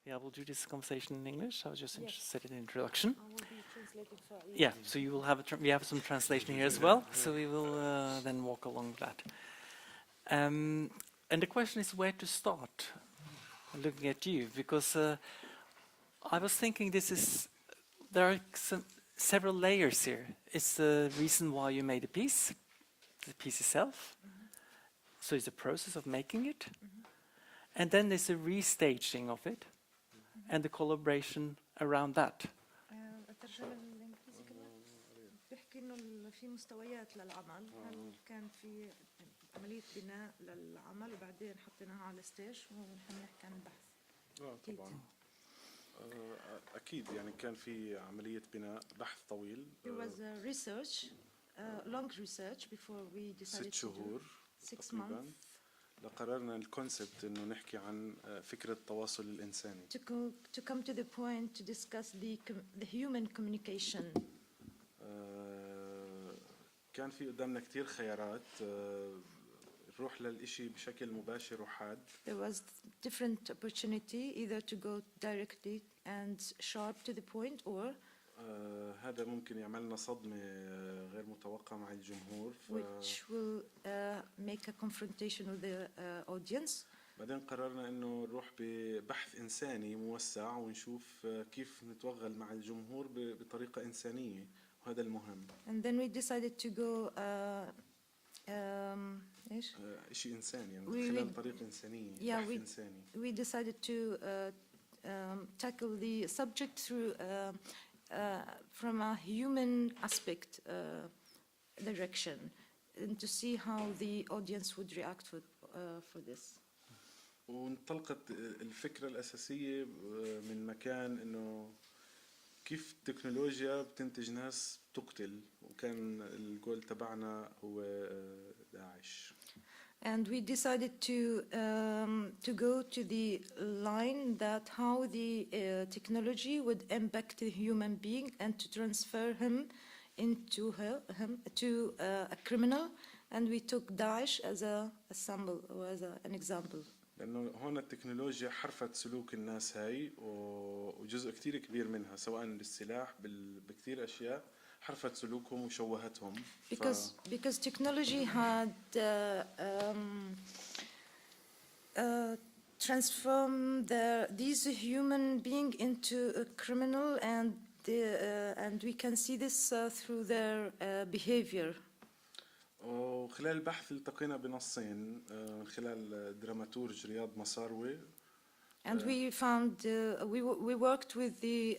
Yeah, we'll do this conversation in English. I was just interested in the introduction. I will be translating for you. Yeah, so you will have we have some translation here as well, so we will then walk along with that. And the question is where to start. Looking at you, because I was thinking there are several layers here. It's the reason why you made the piece itself. So it's the process of making it, and then there's a restaging of it, and the collaboration around that. الترجمة الإنجليزي كمان بيحكي إنه في مستويات للعمل، هل كان في عملية بناء للعمل وبعدين حطيناها على الستيج ونحن نحكي عن البحث. طبعا أكيد يعني كان في عملية بناء بحث طويل. There was a research, long research before we decided 6 شهور 6 months. لقررنا الكونسبت إنه نحكي عن فكرة التواصل الإنساني. To come to the point to discuss the human communication. كان في قدامنا كتير خيارات نروح للإشي بشكل مباشر وحاد. There was different opportunity either to go directly and sharp to the point or هذا ممكن يعملنا صدمة غير متوقعة مع الجمهور. which will make a confrontation with the audience. بعدين قررنا إنه نروح ببحث إنساني موسع ونشوف كيف نتوغل مع الجمهور بطريقة إنسانية وهذا المهم. And then we decided to go إيش؟ شيء إنساني يعني خلال طريقة إنسانية. بحث إنساني. We decided to tackle the subject through from a human aspect direction and to see how the audience would react for this. وانطلقت الفكرة الأساسية من مكان إنه كيف التكنولوجيا بتنتج ناس تقتل وكان الجول تبعنا هو داعش. And we decided to go to the line that how the technology would impact the human being and to transfer him to a criminal, and we took Daesh as a sample or as an example. لأنه هون التكنولوجيا حرفت سلوك الناس هاي وجزء كتير كبير منها سواء بالسلاح بكتير أشياء حرفت سلوكهم وشوهتهم. Because technology had transformed these human being into a criminal, and we can see this through their behavior. وخلال البحث التقينا بنصين من خلال دراماتورج رياض مساروي. And we found we worked with the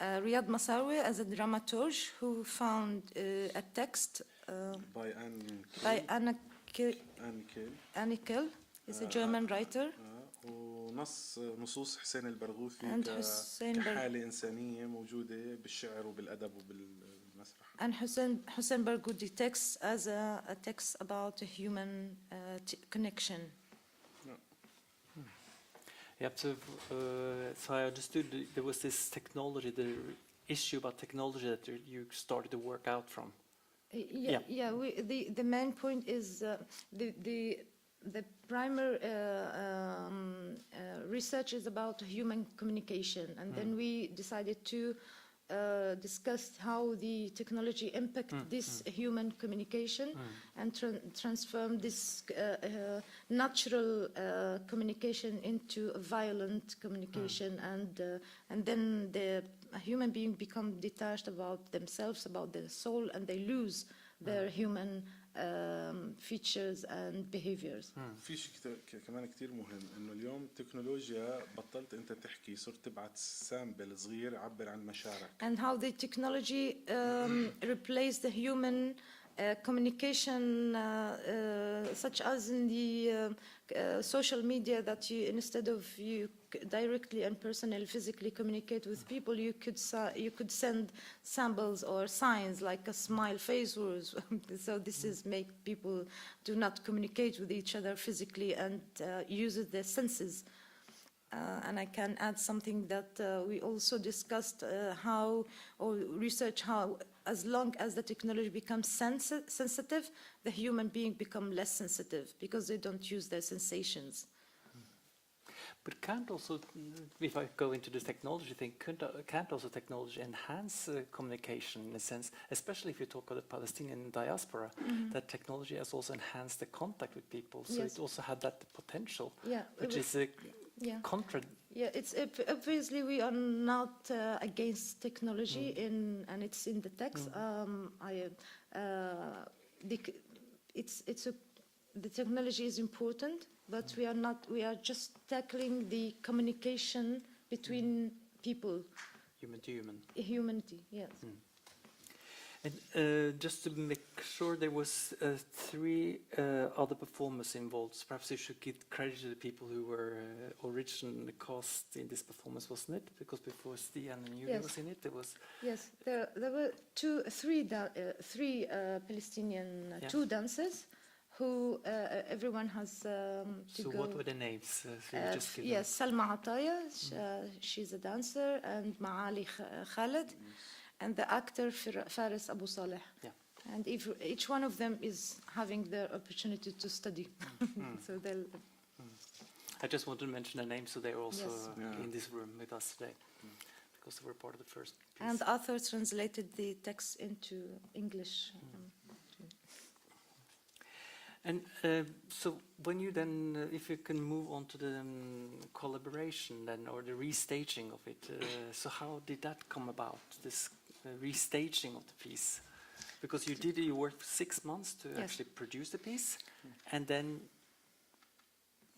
Riyad Masarwi as a dramaturge who found a text by Anne Kill, is a German writer. ونص نصوص حسين البرغوثي كحالة إنسانية موجودة بالشعر وبالأدب وبالمسرح. And Hussein Barghouthi text as a text about a human connection. Yeah, so I understood there was this technology, the issue about technology that you started to work out from. The main point is the primary research is about human communication, and then we decided to discuss how the technology impact this human communication and transform this natural communication into a violent communication, and then the human being become detached about themselves, about their soul, and they lose their human features and behaviors. في شيء كمان كتير مهم إنه اليوم التكنولوجيا بطلت أنت تحكي صرت تبعت سامبل صغير يعبر عن مشاعرك. And how the technology replaced the human communication, such as in the social media, that you instead of you directly and personally physically communicate with people, you could send samples or signs like a smile face, or so this is make people do not communicate with each other physically and use their senses. And I can add something that we also discussed research how as long as the technology becomes sensitive, the human being become less sensitive because they don't use their sensations. But can't also, if I go into the technology thing, can't also technology enhance communication in a sense, especially if you talk about the Palestinian diaspora, that technology has also enhanced the contact with people, so Yes. it also had that potential, Yeah, which is a contra. Yeah, it's obviously we are not against technology and it's in the text. The technology is important, but we are not. We are just tackling the communication between people, Human to human. humanity. Yes. And just to make sure, there was 3 other performers involved. So perhaps you should give credit to the people who were originally cast in this performance, wasn't it? Because before Stian and Mjøen Yes. was in it, there was. Yes, there were three Palestinian two dancers who everyone has to So go. what were the names? So you just give Yes, Salma Ataya, she's a dancer, and Maali Khaled, and the actor Faris Abu Saleh. Yeah. And each one of them is having their opportunity to study. So they'll. I just wanted to mention the names, so they're also Yes. in this room with us today, because they were part of the first piece. And the author translated the text into English. And so when you then, if you can move on to the collaboration then, or the restaging of it, so how did that come about, this restaging of the piece? Because you worked for 6 months to actually produce the piece, and then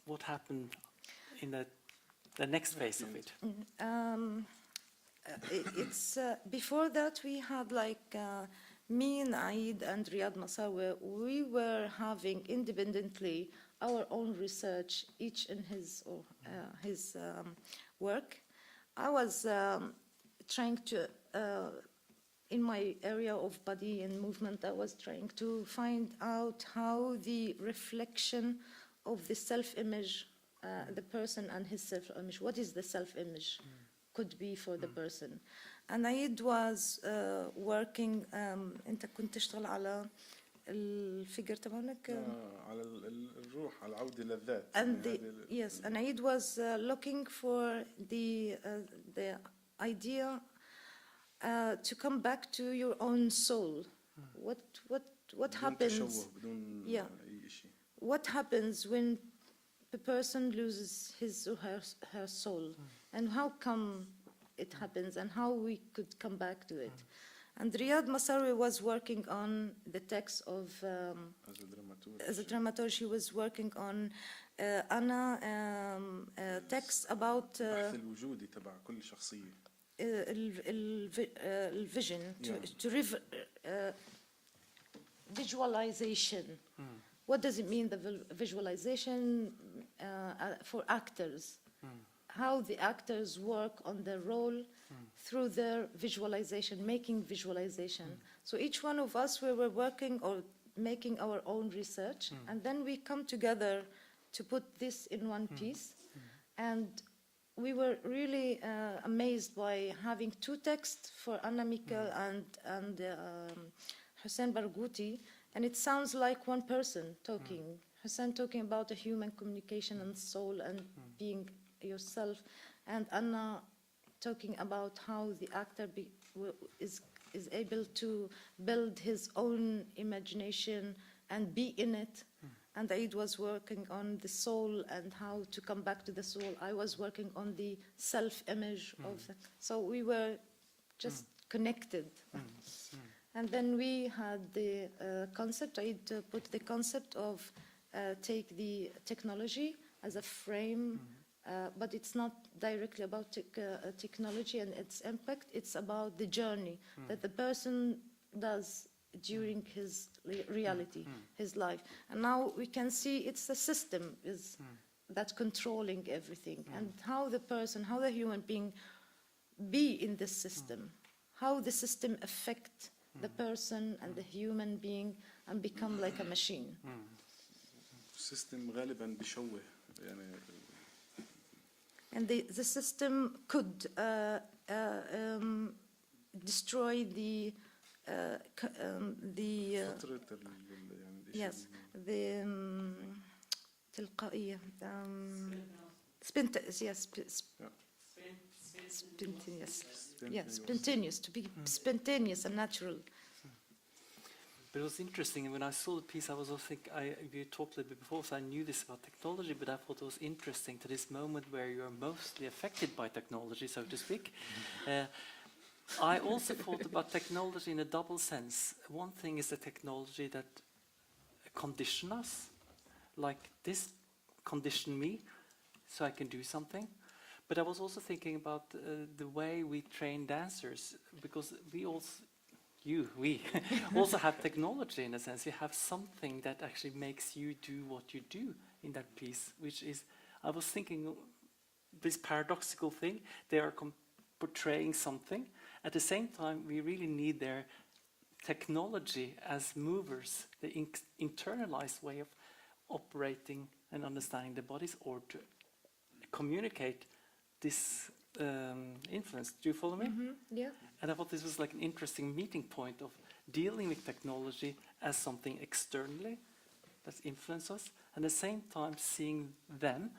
what happened in the next phase of it? It's before that we had like me and Aid and Riyad Masawi, we were having independently our own research, each in his work. I was trying to, in my area of body and movement, I was trying to find out how the reflection of the self-image, the person and his self-image, what is the self-image could be for the person. And Aid was working, انت كنت تشتغل على الفيجر تبعك على الروح على العودة للذات. and yes, and Aid was looking for the idea to come back to your own soul. What happens? Yeah. What happens when the person loses his or her soul, and how come it happens, and how we could come back to it? And Riyad Masawi was working on the text of, as a dramaturg, she was working on text about الوجودي تبع كل شخصية. vision, visualization. What does it mean, the visualization for actors? How the actors work on their role through their visualization, making visualization. So each one of us, we were working or making our own research, and then we come together to put this in one piece. And we were really amazed by having 2 texts for Anna Mikkel and Hussein Barghouthi, and it sounds like one person talking. Hussein talking about the human communication and soul and being yourself, and Anna talking about how the actor is able to build his own imagination and be in it. And Aid was working on the soul and how to come back to the soul. I was working on the self-image of the, so we were just connected. And then we had the concept. Aid put the concept of take the technology as a frame, but it's not directly about technology and its impact. It's about the journey that the person does during his reality, his life. And now we can see it's a system that's controlling everything, and how the person, how the human being be in this system, how the system affect the person and the human being and become like a machine. السيستم غالبا بيشوه يعني. And the system could destroy the yes, the تلقائية, Spontaneous, to be spontaneous and natural. But it was interesting, and when I saw the piece, I was also thinking, you talked a little bit before, so I knew this about technology, but I thought it was interesting to this moment where you're mostly affected by technology, so to speak. I also thought about technology in a double sense. One thing is the technology that condition us, like this condition me, so I can do something. But I was also thinking about the way we train dancers, because we also have technology in a sense. You have something that actually makes you do what you do in that piece, which is, I was thinking, this paradoxical thing, they are portraying something. At the same time, we really need their technology as movers, the internalized way of operating and understanding the bodies, or to communicate this influence. Do you follow me? Yeah. And I thought this was like an interesting meeting point of dealing with technology as something externally that influences us, and at the same time seeing them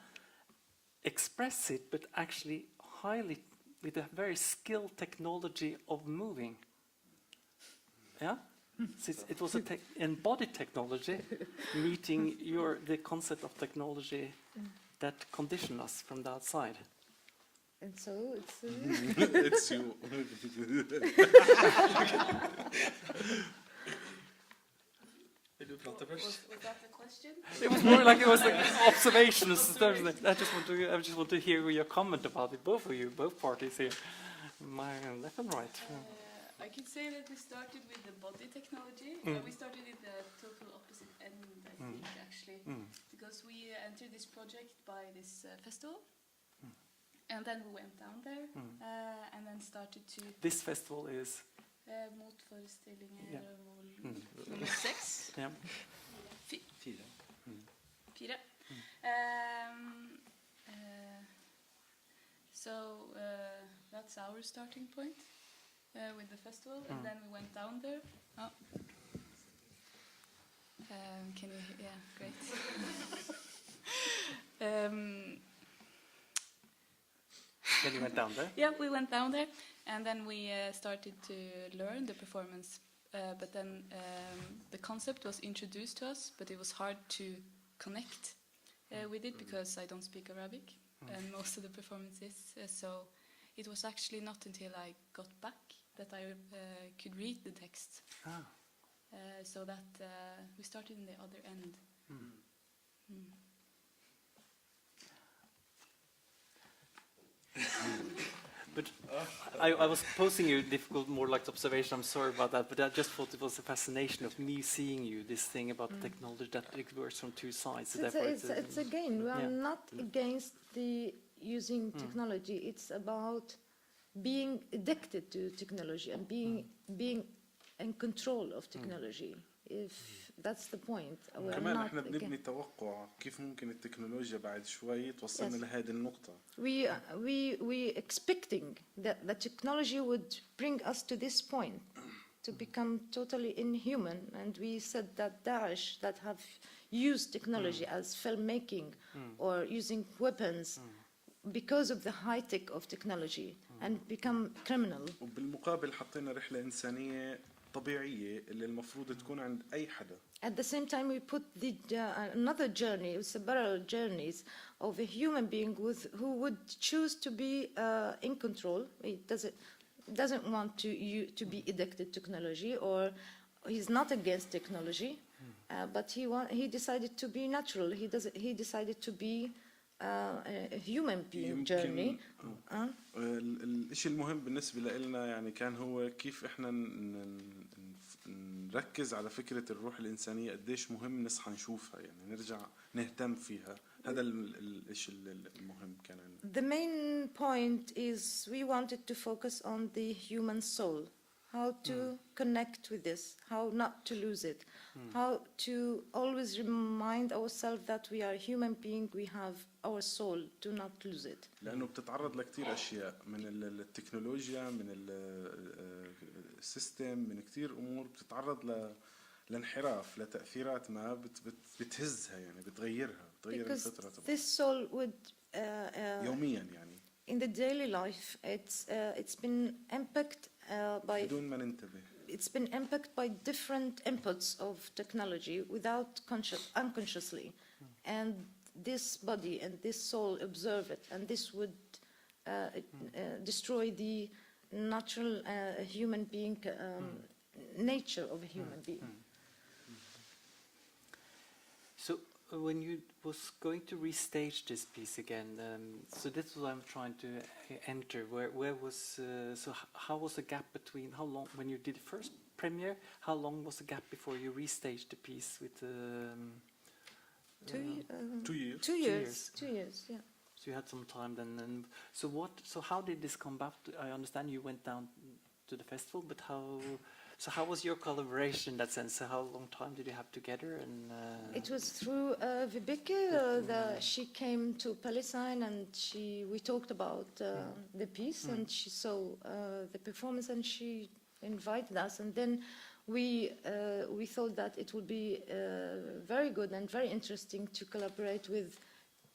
express it, but actually highly with a very skilled technology of moving. Yeah? So it was embodied technology meeting the concept of technology that condition us from the outside. And so it's... It's you. Was that the question? It was more like it was like observations. I just want to hear your comment about it, both of you, both parties here, my left and right. I can say that we started with the body technology. We started at the total opposite end, I think, actually, because we entered this project by this festival, and then we went down there, and then started to... This festival is... MOTforestillinger IV. 6. Yeah. 4. So that's our starting point with the festival, and then we went down there. Oh. Can you hear? Yeah, great. Then you went down there? Yeah, we went down there, and then we started to learn the performance. But then the concept was introduced to us, but it was hard to connect with it because I don't speak Arabic, and most of the performances. So it was actually not until I got back that I could read the text. So that we started in the other end. But I was posing you difficult, more like observation. I'm sorry about that, but I just thought it was a fascination of me seeing you. This thing about technology that it works from two sides. So it's again, we are not against the using technology. It's about being addicted to technology and being in control of technology. If that's the point. كمان احنا بنبني توقع كيف ممكن التكنولوجيا بعد شوي توصلنا لهذه النقطة. We expecting that the technology would bring us to this point, to become totally inhuman, and we said that Daesh that have used technology as filmmaking or using weapons because of the high tech of technology and become criminal. وبالمقابل حطينا رحلة إنسانية طبيعية اللي المفروض تكون عند أي حدا. At the same time, we put another journey, several journeys of a human being who would choose to be in control. He doesn't want to be addicted to technology, or he's not against technology, but he decided to be natural. He decided to be a human being journey. الشيء المهم بالنسبة لنا يعني كان هو كيف إحنا نركز على فكرة الروح الإنسانية قديش مهم نصحى نشوفها يعني نرجع نهتم فيها. هذا الشيء المهم كان عندنا. The main point is we wanted to focus on the human soul. How to connect with this, how not to lose it, how to always remind ourselves that we are a human being, we have our soul, do not lose it. لأنه بتتعرض لكتير أشياء من التكنولوجيا من السيستم من كتير أمور بتتعرض لانحراف لتأثيرات ما بتهزها يعني بتغير الفطرة. This soul would يوميا يعني in the daily life, it's been impacted by بدون ما ننتبه. it's been impacted by different inputs of technology without unconsciously, and this body and this soul observe it, and this would destroy the natural human being nature of a human being. So when you was going to restage this piece again, so that's what I'm trying to enter. Where was how was the gap between how long when you did the first premiere? How long was the gap before you restaged the piece with? 2 years. 2 years. 2 years. Yeah. So you had some time then. And so what? So how did this come back? I understand you went down to the festival, but how? So how was your collaboration in that sense? So how long time did you have together? And It was through Vibeke. She came to Palestine, and we talked about the piece, and she saw the performance, and she invited us, and then we thought that it would be very good and very interesting to collaborate with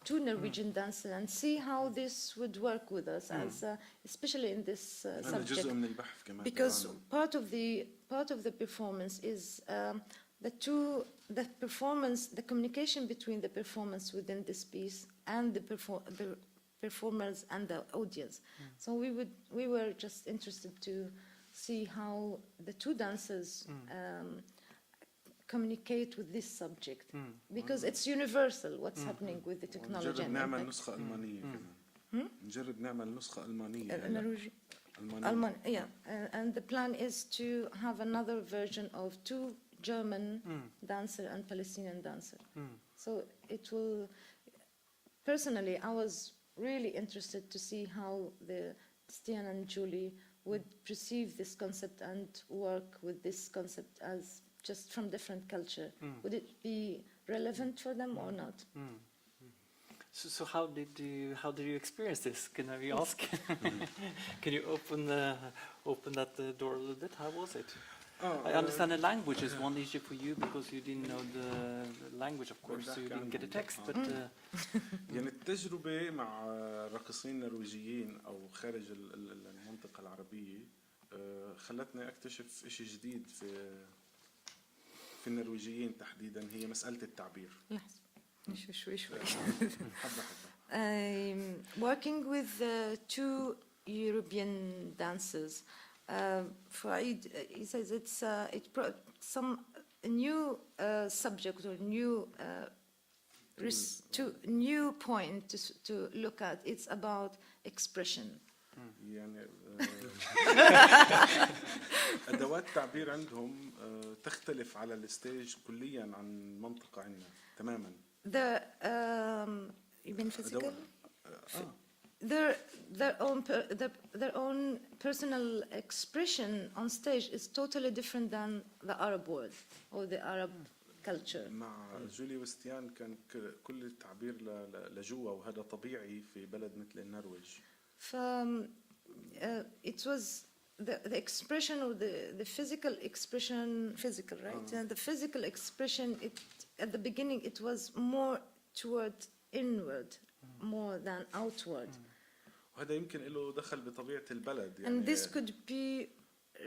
2 Norwegian dancers and see how this would work with us, as especially in this subject. جزء من البحث كمان. Because part of the performance is the performance, the communication between the performance within this piece and the performers and the audience. So we were just interested to see how the 2 dancers communicate with this subject, because it's universal what's happening with the technology. نجرب نعمل نسخة ألمانية كمان. نجرب نعمل نسخة ألمانية. Yeah, and the plan is to have another version of 2 German dancer and Palestinian dancer. So it will. Personally, I was really interested to see how the Stian and Julie would perceive this concept and work with this concept as just from different culture. Would it be relevant for them or not? so how did you experience this? Can I ask? Can you open that door a little bit? How was it? I understand the language is one issue for you because you didn't know the language, of course, so you didn't get a text. But يعني التجربة مع راقصين نرويجيين أو خارج المنطقة العربية خلتني أكتشف إشي جديد في النرويجيين تحديدا، هي مسألة التعبير. شوي. حبة. Working with 2 European dancers, Farid, he says it brought a new subject or new point to look at. It's about expression. يعني أدوات التعبير عندهم تختلف على الستيج كليا عن المنطقة عندنا تماما. You mean physical? Their own personal expression on stage is totally different than the Arab world or the Arab culture. مع جولي وستيان كان كل التعبير لجوا، وهذا طبيعي في بلد مثل النرويج. It was the expression or the physical expression, right? And the physical expression, at the beginning, it was more toward inward, more than outward. وهذا يمكن له دخل بطبيعة البلد. يعني and this could be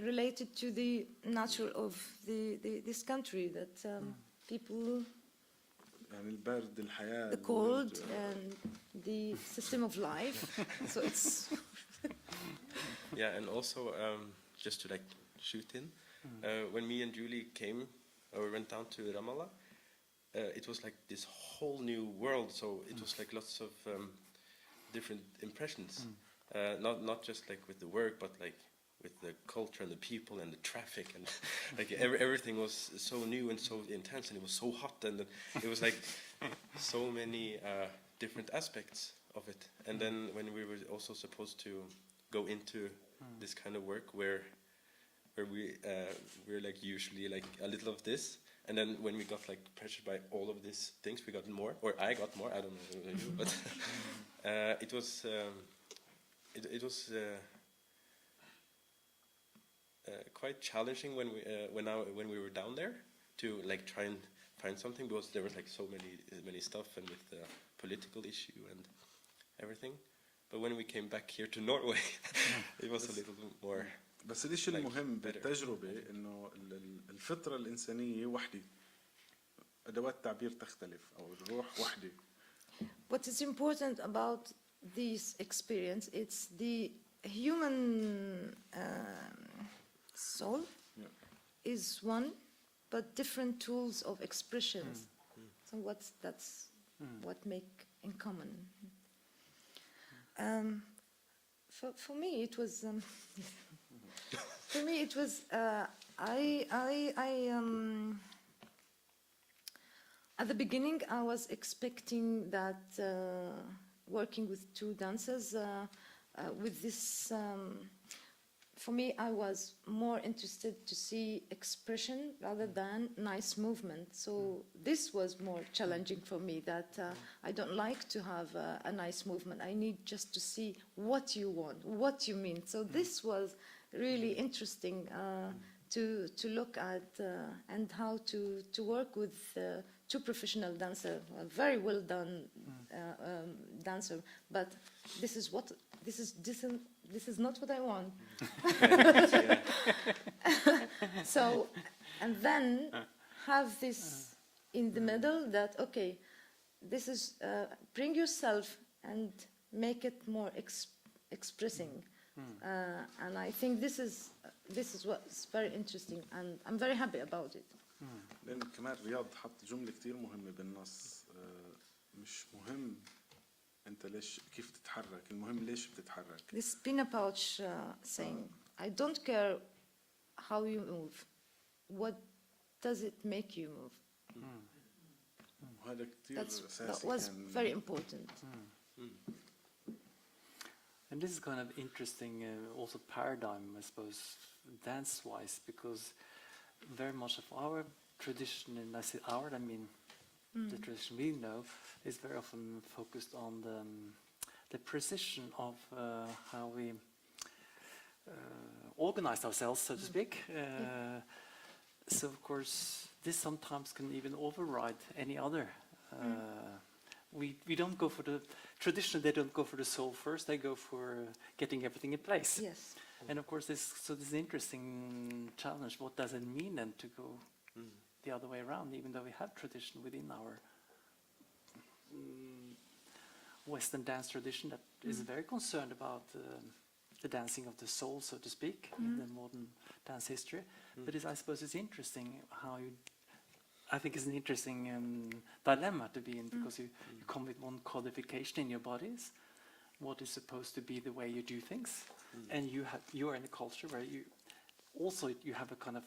related to the nature of this country, that people. يعني البرد، الحياة. The cold and the system of life. So it's. Yeah, and also just to like shoot in, when me and Julie came or went down to Ramallah, it was like this whole new world. So it was like lots of different impressions, not just like with the work, but like with the culture and the people and the traffic, and like everything was so new and so intense, and it was so hot, and it was like so many different aspects of it. And then when we were also supposed to go into this kind of work where we're like usually like a little of this, and then when we got like pressured by all of these things, we got more, or I got more, I don't know you, but it was quite challenging when we were down there to like try and find something, because there was like so many stuff, and with the political issue, and everything. But when we came back here to Norway, it was a little bit more. بس الشيء like المهم better. بالتجربة إنه الفطرة الإنسانية وحدة، أدوات التعبير تختلف أو الروح وحدة. What is important about this experience, it's the human soul Yeah. is one, but different tools of expressions. So that's what make in common. For me, it was. For me, it was. At the beginning, I was expecting that working with two dancers, with this. For me, I was more interested to see expression rather than nice movement. So this was more challenging for me, that I don't like to have a nice movement. I need just to see what you want, what you mean. So this was really interesting to look at and how to work with two professional dancers, a very well done dancer. But this is not what I want. So, and then have this in the middle, that okay, this is bring yourself and make it more expressing. And I think this is what's very interesting, and I'm very happy about it. لأن كمان رياض حط جملة كتير مهمة بالنص، مش مهم أنت ليش كيف تتحرك، المهم ليش بتتحرك. This spinner pouch saying, I don't care how you move, what does it make you move? وهذا كتير That أساسي was كان. very important. And this is kind of interesting, also paradigm, I suppose, dance-wise, because very much of our tradition, and I say our, I mean the tradition we know, is very often focused on the precision of how we organize ourselves, so to speak. So, of course, this sometimes can even override any other. We don't go for the traditionally. They don't go for the soul first. They go for getting everything in place. Yes. And of course, this is an interesting challenge. What does it mean then to go the other way around? Even though we have tradition within our Western dance tradition that is very concerned about the dancing of the soul, so to speak, in the modern dance history. But I suppose it's interesting how you. I think it's an interesting dilemma to be in, because you come with one codification in your bodies, what is supposed to be the way you do things, and you are in a culture where you have a kind of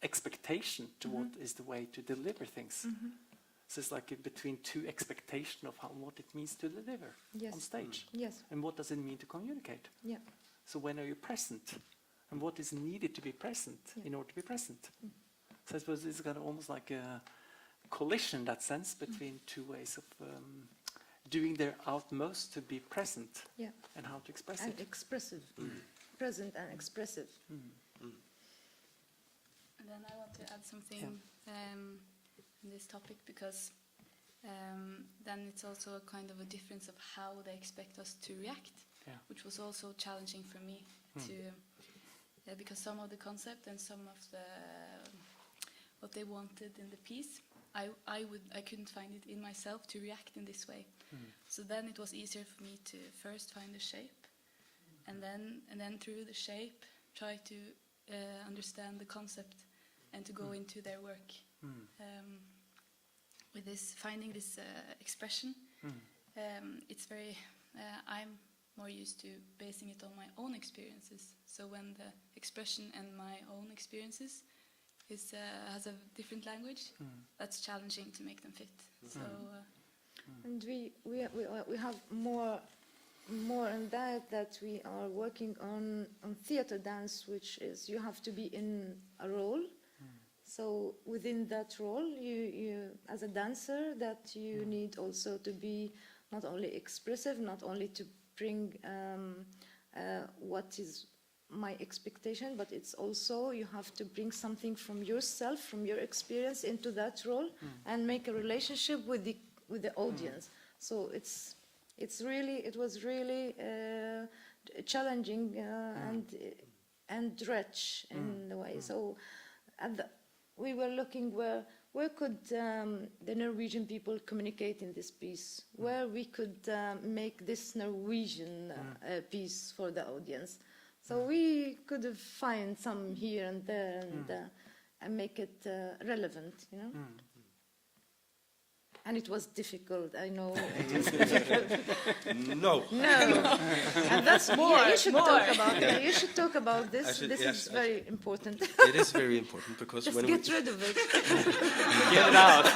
expectation to what is the way to deliver things. So it's like between two expectations of what it means to deliver on stage, Yes. and what does it mean to communicate. Yeah. So when are you present, and what is needed to be present in order to be present? So I suppose it's kind of almost like a collision in that sense between two ways of doing their utmost to be present and how to express And it. expressive. Present and expressive. And then I want to add something in this topic, because then it's also a kind of a difference of how they expect us to react, which was also challenging for me to, because some of the concept and some of the what they wanted in the piece, I couldn't find it in myself to react in this way. So then it was easier for me to first find the shape, and then through the shape try to understand the concept and to go into their work. With this finding this expression, it's very. I'm more used to basing it on my own experiences. So when the expression and my own experiences has a different language, that's challenging to make them fit. So, And we have more on that we are working on theater dance, which is you have to be in a role. So within that role, you as a dancer, that you need also to be not only expressive, not only to bring what is my expectation, but it's also you have to bring something from yourself, from your experience into that role, and make a relationship with the audience. So it's It was really challenging and rich in a way. So we were looking where could the Norwegian people communicate in this piece, where we could make this Norwegian piece for the audience. So we could find some here and there and make it relevant, you know. And it was difficult, I know. It was difficult. No. And that's more. Yeah, you should talk about this. This is very important. It is very important because Just when get rid of it. Get it out.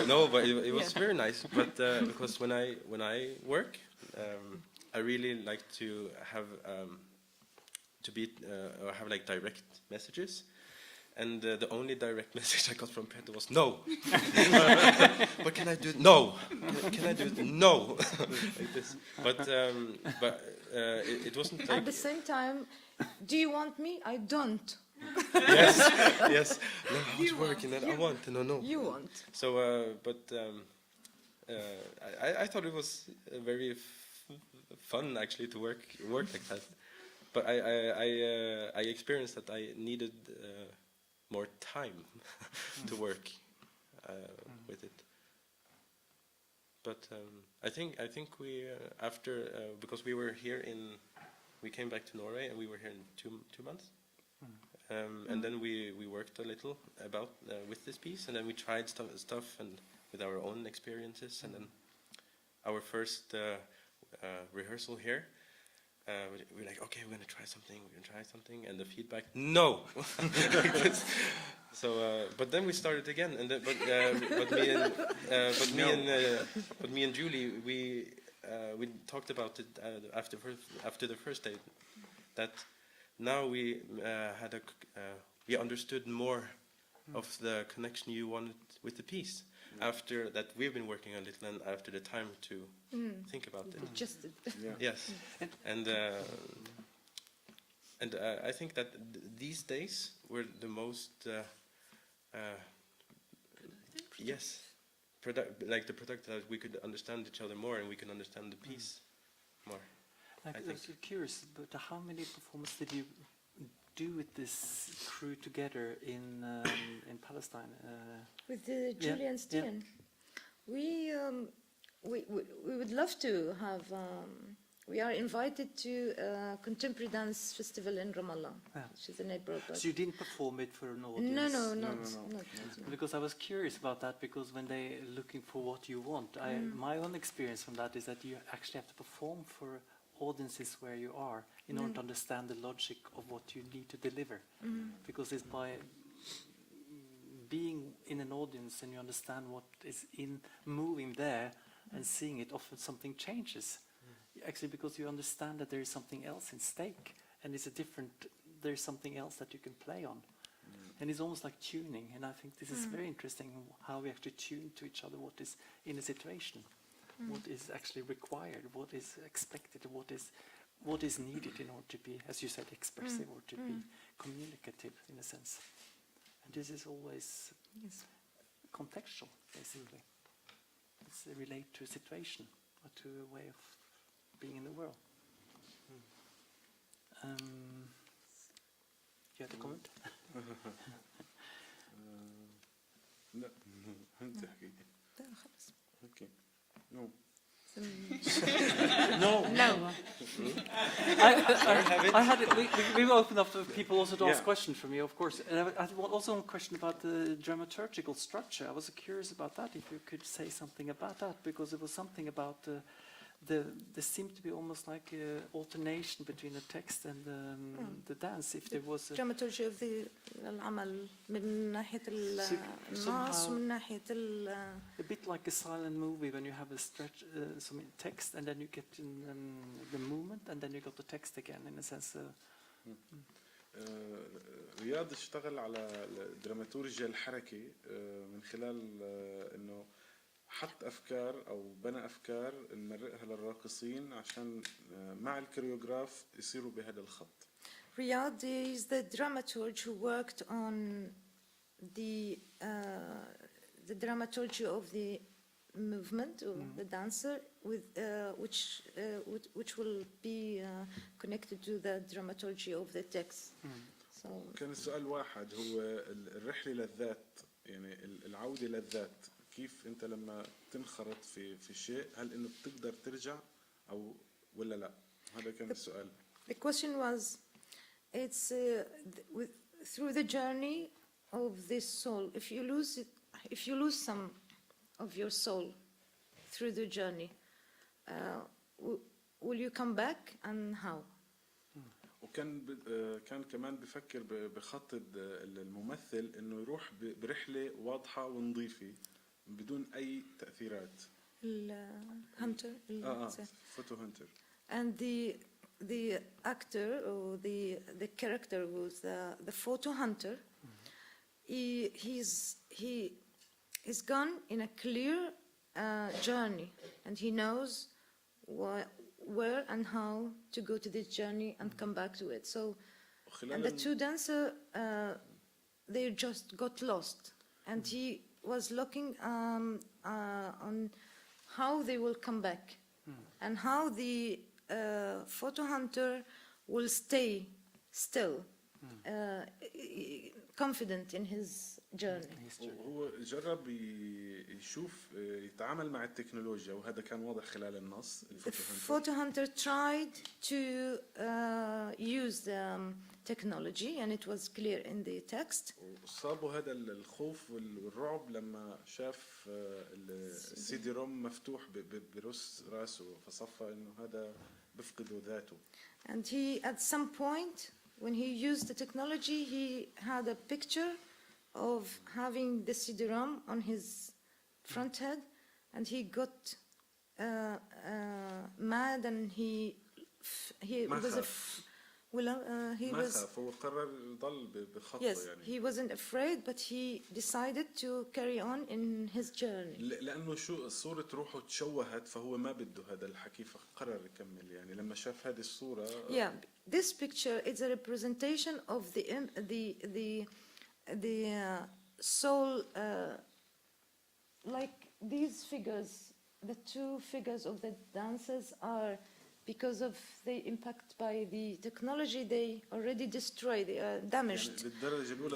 No, but it was very nice. But because when I work, I really like to have have like direct messages. And the only direct message I got from Petra was no. What can I do? No. Can I do it? No. Like this. But it wasn't like. At the same time, do you want me? I don't. Yes. No, I was working and I want. No. You want. So, I thought it was very fun actually to work like that. But I experienced that I needed more time to work with it. But I think we after because we were here we came back to Norway and we were here in two months. And then we worked a little about with this piece, and then we tried stuff and with our own experiences, and then our first rehearsal here, we're like, okay, we're gonna try something, and the feedback, no. So, but then we started again, and then, but me and Julie, we talked about it after the first day, that. Now we we understood more of the connection you wanted with the piece. After that, we've been working a little, and after the time to think about it. Adjusted. Yes, and I think that these days were the most productive that we could understand each other more, and we can understand the piece more. I was curious, but how many performances did you do with this crew together in Palestine? With Julie and Stian, we would love to have. We are invited to a contemporary dance festival in Ramallah, which is a neighborhood. So you didn't perform it for an audience? No. Because I was curious about that, because when they're looking for what you want, my own experience from that is that you actually have to perform for audiences where you are in order to understand the logic of what you need to deliver. Because it's by being in an audience and you understand what is moving there and seeing it, often something changes. Actually, because you understand that there is something else in stake, and there is something else that you can play on. And it's almost like tuning, and I think this is very interesting, how we actually tune to each other what is in a situation. What is actually required, what is expected, what is needed in order to be, as you said, expressive or to be communicative in a sense. And this is always contextual, basically. It's related to a situation or to a way of being in the world. You had a comment? لا انت حكي. اوكي. No. I had it. We will open up to people also to ask questions from you, of course. And I had also one question about the dramaturgical structure. I was curious about that, if you could say something about that, because it was something about there seemed to be almost like an alternation between the text and the dance. If there was a dramaturgy of the العمل من ناحية النص ومن ناحية a bit like a silent movie when you have a stretch, some text, and then you get in the movement, and then you got the text again, in a sense. رياض اشتغل على دراماتورجيا الحركة من خلال انه حط افكار او بنى افكار نمرقها للراقصين عشان مع الكوريوغراف يصيروا بهذا الخط. Riyadh is the dramaturg who worked on the dramaturgy of the movement of the dancer which will be connected to the dramaturgy of the text. So كان السؤال واحد هو الرحلة للذات، يعني العودة للذات، كيف أنت لما تنخرط في شيء هل إنه بتقدر ترجع أو ولا لا؟ هذا كان السؤال. the question was, it's through the journey of this soul. If you lose some of your soul through the journey, will you come back and how? وكان كان كمان بفكر بخطط الممثل إنه يروح برحلة واضحة ونظيفة بدون أي تأثيرات. Hunter. فوتو هانتر. And the actor or the character who's the photo hunter, he's gone in a clear journey, and he knows where and how to go to this journey and come back to it. So, and the two dancers, they just got lost, and he was looking on how they will come back, and how the photo hunter will stay still, confident in his journey. هو جرب يشوف يتعامل مع التكنولوجيا، وهذا كان واضح خلال النص. The photo hunter tried to use the technology, and it was clear in the text. صابه هذا الخوف والرعب لما شاف السي دي روم مفتوح برأس راسه، فصفى إنه هذا بفقد ذاته. And he, at some point, when he used the technology, he had a picture of having the CD-ROM on his front head, and he got mad, and he هو قرر يضل بخطوه. yes, يعني he wasn't afraid, but he decided to carry on in his journey. لأنه صورة روحه تشوهت، فهو ما بده هذا الحكي، فقرر يكمل. يعني لما شاف هذه الصورة. Yeah, this picture is a representation of the soul, like these figures, the two figures of the dancers are, because of the impact by the technology, they already destroyed, they are damaged.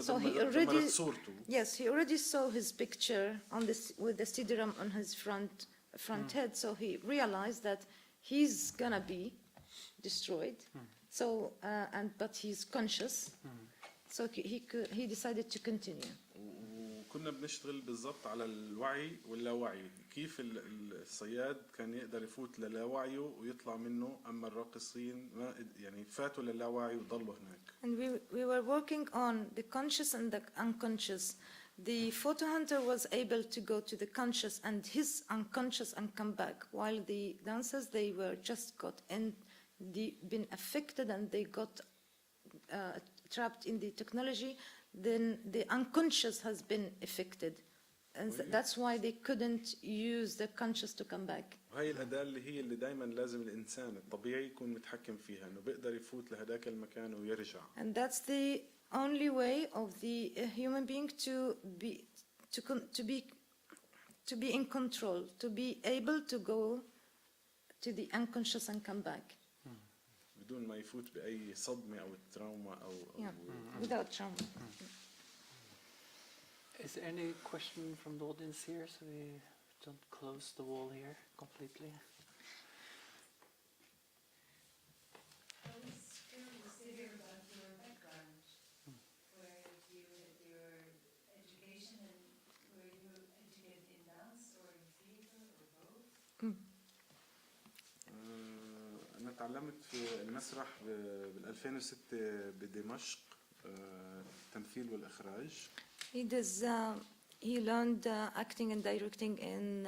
So he already, yes, he already saw his picture on this with the CD-ROM on his front head. So he realized that he's gonna be destroyed. So but he's conscious. So he decided to continue. وكنا بنشتغل بالضبط على الوعي واللاوعي، كيف الصياد كان يقدر يفوت للاوعيه ويطلع منه، اما الراقصين ما يعني فاتوا للاوعي وضلوا هناك. And we were working on the conscious and the unconscious. The photo hunter was able to go to the conscious and his unconscious and come back, while the dancers, they were just been affected, and they got trapped in the technology. Then the unconscious has been affected, and that's why they couldn't use the conscious to come back. وهي الأداة اللي دائما لازم الإنسان الطبيعي يكون متحكم فيها، إنه بيقدر يفوت لهداك المكان ويرجع. And that's the only way of the human being to be in control, to be able to go to the unconscious and come back. بدون ما يفوت بأي صدمة أو تراوما أو without trauma. Is there any question from the audience here, so we don't close the wall here completely? I was curious to hear about your background, where you had your education, and were you educated in dance or in theater or both? أنا تعلمت في المسرح بال 2006 بدمشق، التمثيل والإخراج. He learned acting and directing in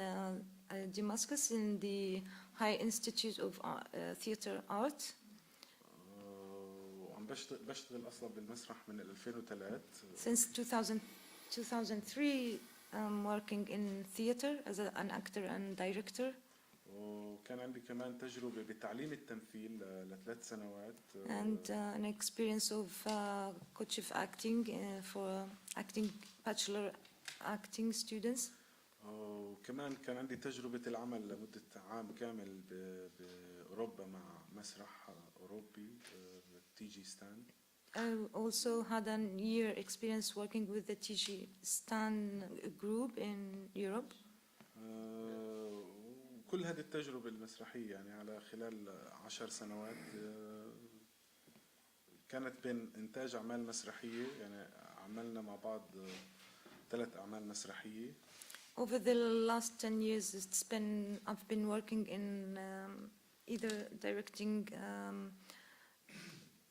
Damascus in the High Institute of Theater Art. وعم بشتغل أصلا بالمسرح من 2003. Since 2003, I'm working in theater as an actor and director. وكان عندي كمان تجربة بتعليم التمثيل ل3 سنوات. And an experience of coach of acting for acting bachelor acting students. وكمان كان عندي تجربة العمل لمدة عام كامل بأوروبا مع مسرح أوروبي TG Stan. I also had a year experience working with the TG Stan group in Europe. وكل هذه التجربة المسرحية يعني على خلال 10 سنوات كانت بين إنتاج أعمال مسرحية يعني عملنا مع بعض 3 أعمال مسرحية. Over the last 10 years, I've been working in either directing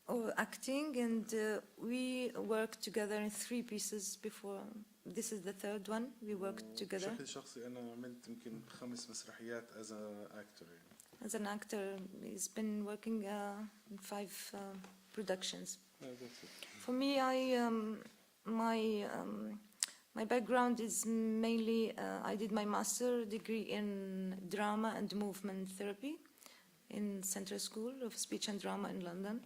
or acting, and we worked together in 3 pieces before. This is the 3rd one. We worked together. بشكل شخصي أنا عملت يمكن 5 مسرحيات as an actor. As an actor, he's been working in 5 productions. For me, my background is mainly, I did my master degree in drama and movement therapy in Central School of Speech and Drama in London.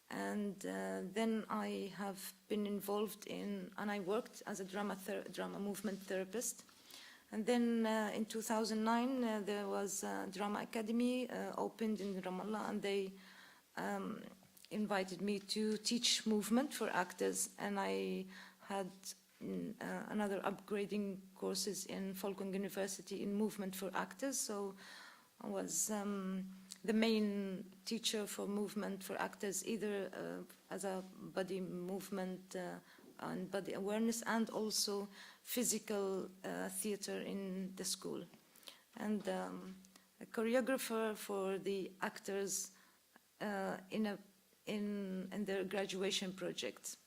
And then I have been involved and I worked as a drama movement therapist. And then in 2009, there was a drama academy opened in Ramallah, and they invited me to teach movement for actors. And I had another upgrading courses in Folkwang University in movement for actors. So I was the main teacher for movement for actors, either as a body movement and body awareness, and also physical theater in the school, and a choreographer for the actors in their graduation projects.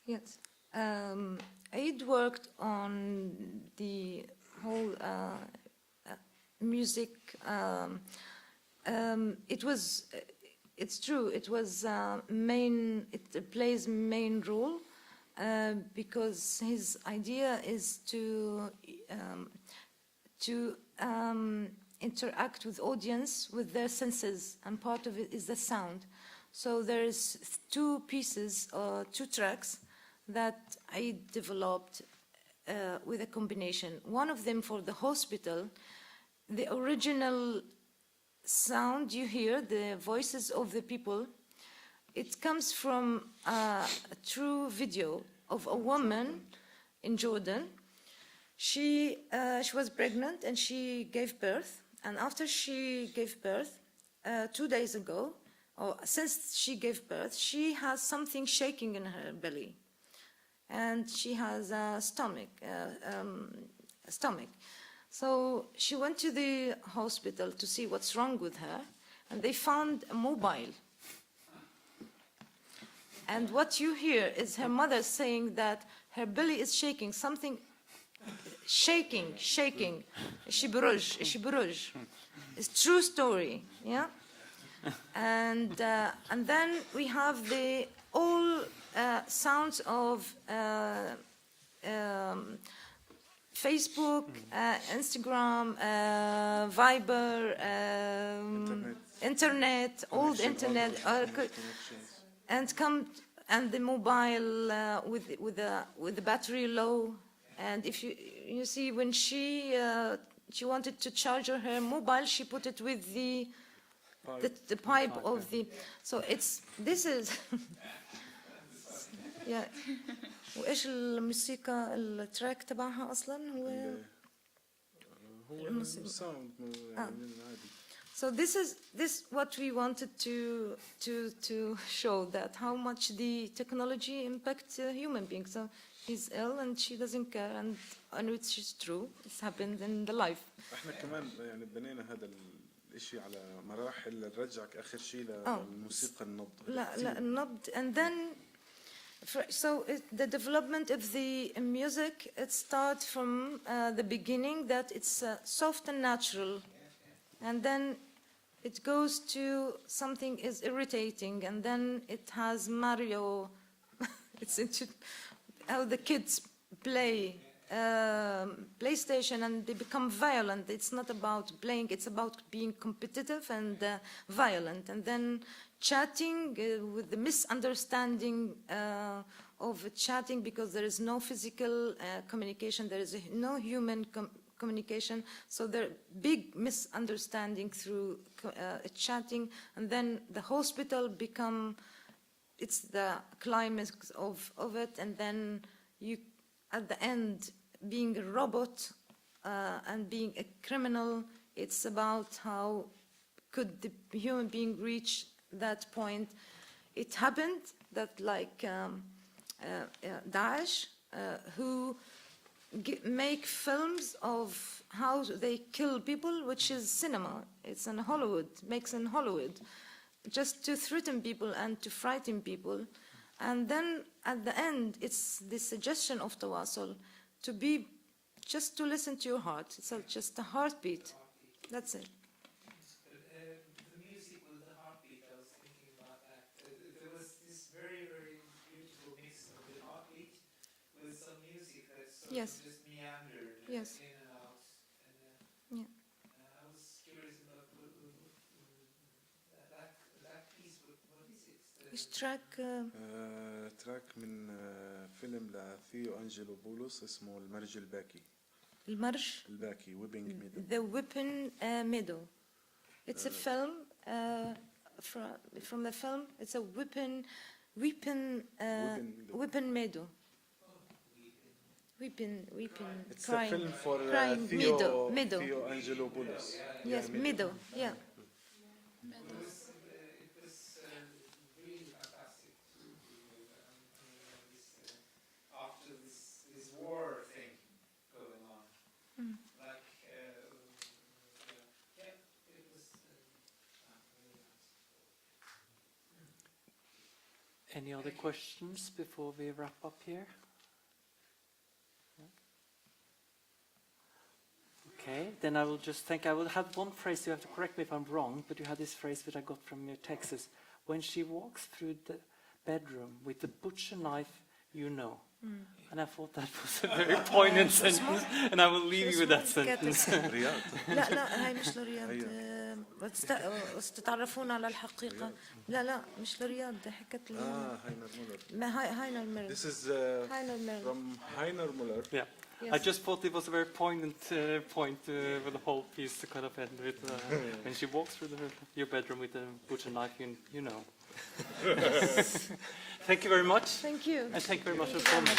Yes, I'd worked on the whole music. It's true. It was main. It plays main role because his idea is to interact with audience with their senses, and part of it is the sound. So there's 2 pieces or 2 tracks that I developed with a combination. One of them for the hospital, the original sound you hear, the voices of the people, it comes from a true video of a woman in Jordan. She was pregnant and she gave birth. And after she gave birth, 2 days ago, or since she gave birth, she has something shaking in her belly. And she has a stomach. So she went to the hospital to see what's wrong with her, and they found a mobile. And what you hear is her mother saying that her belly is shaking, something shaking. Shiburuj. It's true story, yeah? And then we have the all sounds of Facebook, Instagram, Viber, internet, old internet, and the mobile with the battery low. And if you see when she wanted to charge her mobile, she put it with the pipe of the. So this is. Yeah. وإيش الموسيقى التراك تبعها أصلاً هو sound. So this what we wanted to show, that how much the technology impacts human beings. So he's ill and she doesn't care, and which is true. It's happened in the life. احنا كمان يعني بنينا هذا الاشي على مراحل نرجعك اخر شيء للموسيقى النبض. لا النبض, and then the development of the music, it starts from the beginning that it's soft and natural, and then it goes to something is irritating, and then it has Mario. It's how the kids play PlayStation and they become violent. It's not about playing, it's about being competitive and violent. And then chatting with the misunderstanding of chatting, because there is no physical communication, there is no human communication, so there are big misunderstanding through chatting. And then the hospital it's the climax of it, and then you, at the end, being a robot and being a criminal, it's about how could the human being reach that point. It happened that like Daesh, who make films of how they kill people, which is cinema. It's in Hollywood, makes in Hollywood, just to threaten people and to frighten people. And then at the end, it's the suggestion of TAWASOL to be, just to listen to your heart. It's just a heartbeat. That's it. The music with the heartbeat, I was thinking about that. There was this very, very beautiful mix of the heartbeat with some music that sort Yes. of just meandered Yes. in and out. And, I was curious about that piece. What is it? This track, تراك من فيلم لثيو أنجلو بولوس اسمه المرج الباكي. المرج, الباكي, Weeping Meadow. The Weeping Meadow. It's a film, from the film, it's a Weeping Meadow. Weeping, It's crying, a film for crying Theo meadow. Angelo Boulos. Yes, meadow, yeah. Really fantastic to after this war thing going on. Like, yeah, it was really nice. Any other questions before we wrap up here? Okay, then I will just think, I will have one phrase, you have to correct me if I'm wrong, but you had this phrase that I got from your Texas. When she walks through the bedroom with the butcher knife, you know. And I thought that was a very poignant sentence, and I will leave you with that sentence. رياض. لا هاي مش لرياض. تتعرفون على الحقيقة. لا مش لرياض, حكت لي. هاينر مولر. ما هاينر ميلر. This is هاينر ميلر. from Heiner Muller. Yeah. Yes. I just thought it was a very poignant point with the whole piece to kind of end with. When she walks through your bedroom with a butcher knife, you know. Thank you very much. Thank you. And thank you very much for coming.